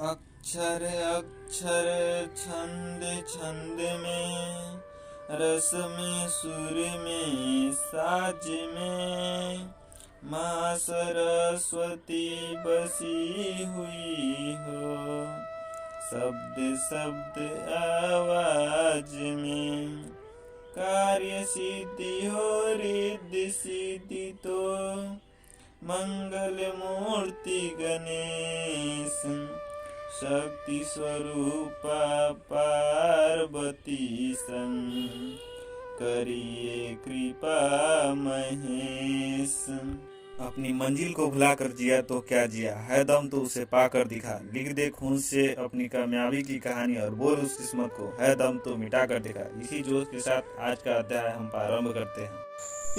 अक्षर अक्षर छंद छंद में, रस में सुर में साज में, माँ सरस्वती बसी हुई हो, शब्द शब्द आवाज में। कार्य सिद्धि हो रिद्धि सिद्धि तो, मंगल मूर्ति गणेश, शक्ति स्वरूपा पार्वती सन, करिए कृपा महेश। अपनी मंजिल को भुलाकर जिया तो क्या जिया, है दम तो उसे पाकर दिखा। लिख दे खून से अपनी कामयाबी की कहानी और बोल उस किस्मत को, है दम तो मिटा कर दिखा। इसी जोश के साथ आज का अध्याय हम प्रारंभ करते हैं।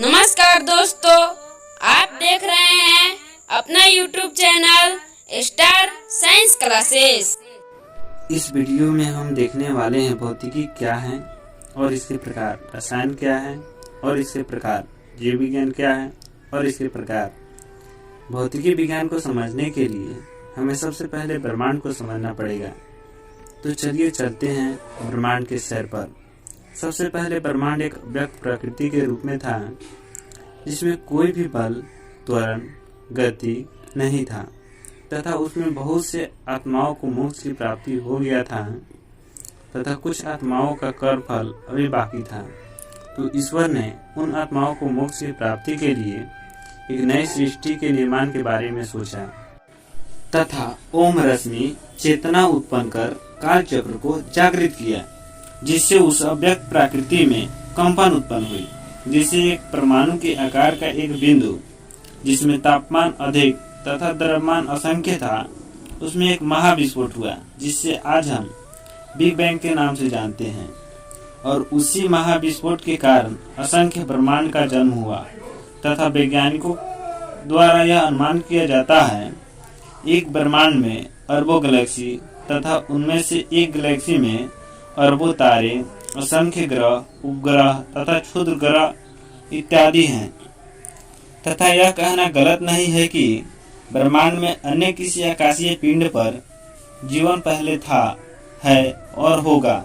नमस्कार दोस्तों, आप देख रहे हैं अपना YouTube channel star signs classes. इस वीडियो में हम देखने वाले हैं भौतिकी क्या है और इसके प्रकार, रसायन क्या है और इसके प्रकार, जीव विज्ञान क्या है और इसके प्रकार। भौतिकी विज्ञान को समझने के लिए हमें सबसे पहले ब्रह्मांड को समझना पड़ेगा। तो चलिए चलते हैं ब्रह्मांड के सैर पर। सबसे पहले ब्रह्मांड एक व्यक्त प्रकृति के रूप में था, जिसमें कोई भी बल, त्वरण, गति नहीं था तथा उसमें बहुत से आत्माओं को मोक्ष की प्राप्ति हो गया था तथा कुछ आत्माओं का कर्म फल अभी बाकी था। तो ईश्वर ने उन आत्माओं को मोक्ष की प्राप्ति के लिए एक नई सृष्टि के निर्माण के बारे में सोचा तथा ओम रश्मि चेतना उत्पन्न कर काल चक्र को जागृत किया, जिससे उस अव्यक्त प्रकृति में कंपन उत्पन्न हुई, जिससे एक परमाणु के आकार का एक बिंदु जिसमें तापमान अधिक तथा द्रव्यमान असंख्य था, उसमें एक महाविस्फोट हुआ, जिससे आज हम बिग बैंग के नाम से जानते हैं। और उसी महाविस्फोट के कारण असंख्य ब्रह्मांड का जन्म हुआ तथा वैज्ञानिकों द्वारा यह अनुमान किया जाता है एक ब्रह्मांड में अरबों गैलेक्सी तथा उनमें से एक गैलेक्सी में अरबों तारे, असंख्य ग्रह, उपग्रह तथा क्षुद्र ग्रह इत्यादि हैं तथा यह कहना गलत नहीं है कि ब्रह्मांड में अन्य किसी आकाशीय पिंड पर जीवन पहले था, है और होगा।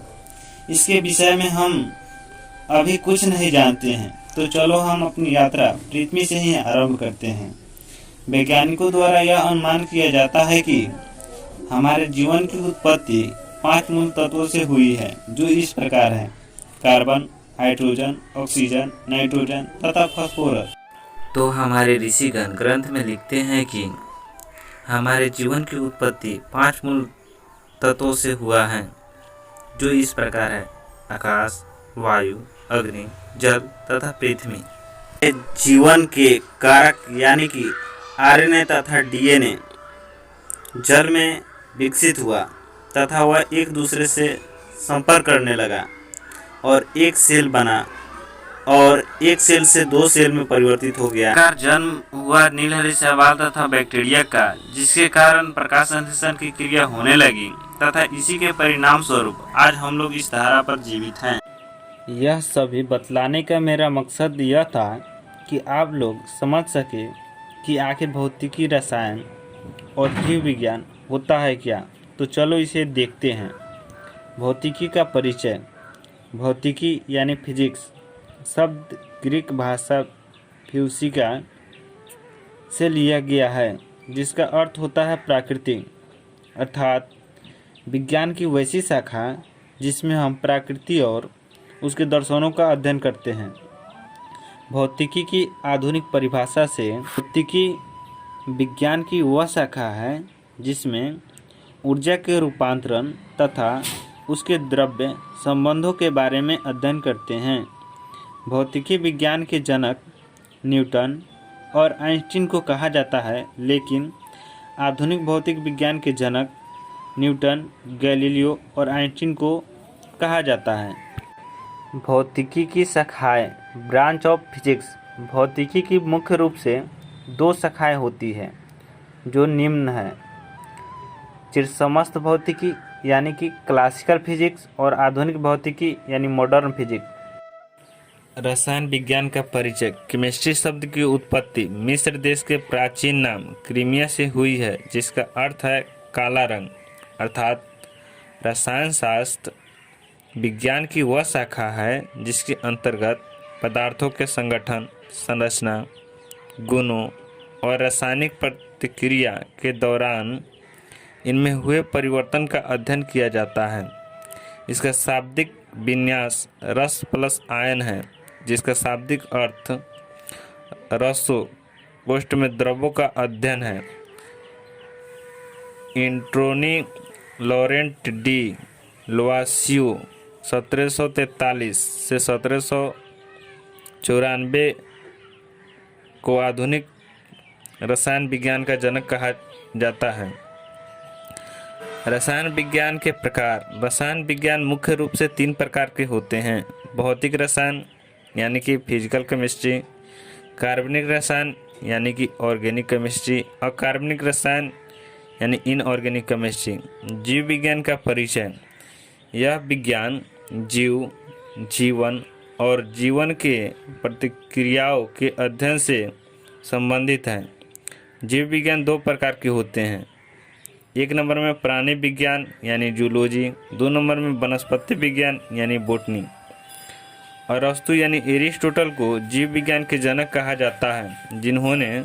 इसके विषय में हम अभी कुछ नहीं जानते हैं। तो चलो हम अपनी यात्रा पृथ्वी से ही आरंभ करते हैं। वैज्ञानिकों द्वारा यह अनुमान किया जाता है कि हमारे जीवन की उत्पत्ति 5 मूल तत्वों से हुई है, जो इस प्रकार है: कार्बन, हाइड्रोजन, ऑक्सीजन, नाइट्रोजन तथा फास्फोरस। तो हमारे ऋषिगण ग्रंथ में लिखते हैं कि हमारे जीवन की उत्पत्ति 5 मूल तत्वों से हुआ है, जो इस प्रकार है: आकाश, वायु, अग्नि, जल तथा पृथ्वी। जीवन के कारक यानी कि आरएनए तथा डीएनए जल में विकसित हुआ तथा वह एक दूसरे से संपर्क करने लगा और एक सेल बना और एक सेल से 2 सेल में परिवर्तित हो गया। जन्म हुआ नीलहरी शैवाल तथा बैक्टीरिया का, जिसके कारण प्रकाश संश्लेषण की क्रिया होने लगी तथा इसी के परिणाम स्वरूप आज हम लोग इस धारा पर जीवित हैं। यह सभी बतलाने का मेरा मकसद यह था कि आप लोग समझ सके कि आखिर भौतिकी, रसायन और जीव विज्ञान होता है क्या। तो चलो इसे देखते हैं। भौतिकी का परिचय। भौतिकी यानी फिजिक्स शब्द ग्रीक भाषा फ्यूसिका से लिया गया है, जिसका अर्थ होता है प्रकृति, अर्थात विज्ञान की वैसी शाखा जिसमें हम प्रकृति और उसके दर्शनों का अध्ययन करते हैं। भौतिकी की आधुनिक परिभाषा से भौतिकी विज्ञान की वह शाखा है जिसमें ऊर्जा के रूपांतरण तथा उसके द्रव्य संबंधों के बारे में अध्ययन करते हैं। भौतिकी विज्ञान के जनक न्यूटन और आइंस्टीन को कहा जाता है, लेकिन आधुनिक भौतिक विज्ञान के जनक न्यूटन, गैलीलियो और आइंस्टीन को कहा जाता है। भौतिकी की शाखाएं। Branch of physics. भौतिकी की मुख्य रूप से 2 शाखाएं होती है, जो निम्न है: चिरसमस्त भौतिकी यानी कि क्लासिकल फिजिक्स और आधुनिक भौतिकी यानी मॉडर्न फिजिक्स। रसायन विज्ञान का परिचय। केमिस्ट्री शब्द की उत्पत्ति मिस्र देश के प्राचीन नाम क्रीमिया से हुई है, जिसका अर्थ है काला रंग। अर्थात रसायन शास्त्र विज्ञान की वह शाखा है जिसके अंतर्गत पदार्थों के संगठन, संरचना, गुणों और रासायनिक प्रतिक्रिया के दौरान इनमें हुए परिवर्तन का अध्ययन किया जाता है। इसका शाब्दिक विन्यास रस प्लस आयन है, जिसका शाब्दिक अर्थ रसों कोष्ठ में द्रव्यों का अध्ययन है। एंटोनी लॉरेंट डी लुआसियो 1743 से 1794 को आधुनिक रसायन विज्ञान का जनक कहा जाता है। रसायन विज्ञान के प्रकार। रसायन विज्ञान मुख्य रूप से 3 प्रकार के होते हैं: भौतिक रसायन यानी कि फिजिकल केमिस्ट्री, कार्बनिक रसायन यानी कि ऑर्गेनिक केमिस्ट्री, और कार्बनिक रसायन यानी इनऑर्गेनिक केमिस्ट्री। जीव विज्ञान का परिचय। यह विज्ञान जीव, जीवन और जीवन के प्रतिक्रियाओं के अध्ययन से संबंधित है। जीव विज्ञान 2 प्रकार के होते हैं। 1 नंबर में प्राणी विज्ञान यानी जूलॉजी, 2 नंबर में वनस्पति विज्ञान यानी बोटनी। अरस्तु यानी एरिस्टोटल को जीव विज्ञान के जनक कहा जाता है, जिन्होंने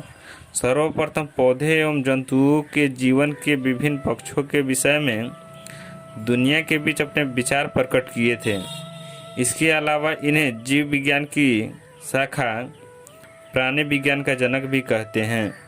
सर्वप्रथम पौधे एवं जंतुओं के जीवन के विभिन्न पक्षों के विषय में दुनिया के बीच अपने विचार प्रकट किए थे। इसके अलावा इन्हें जीव विज्ञान की शाखा प्राणी विज्ञान का जनक भी कहते हैं।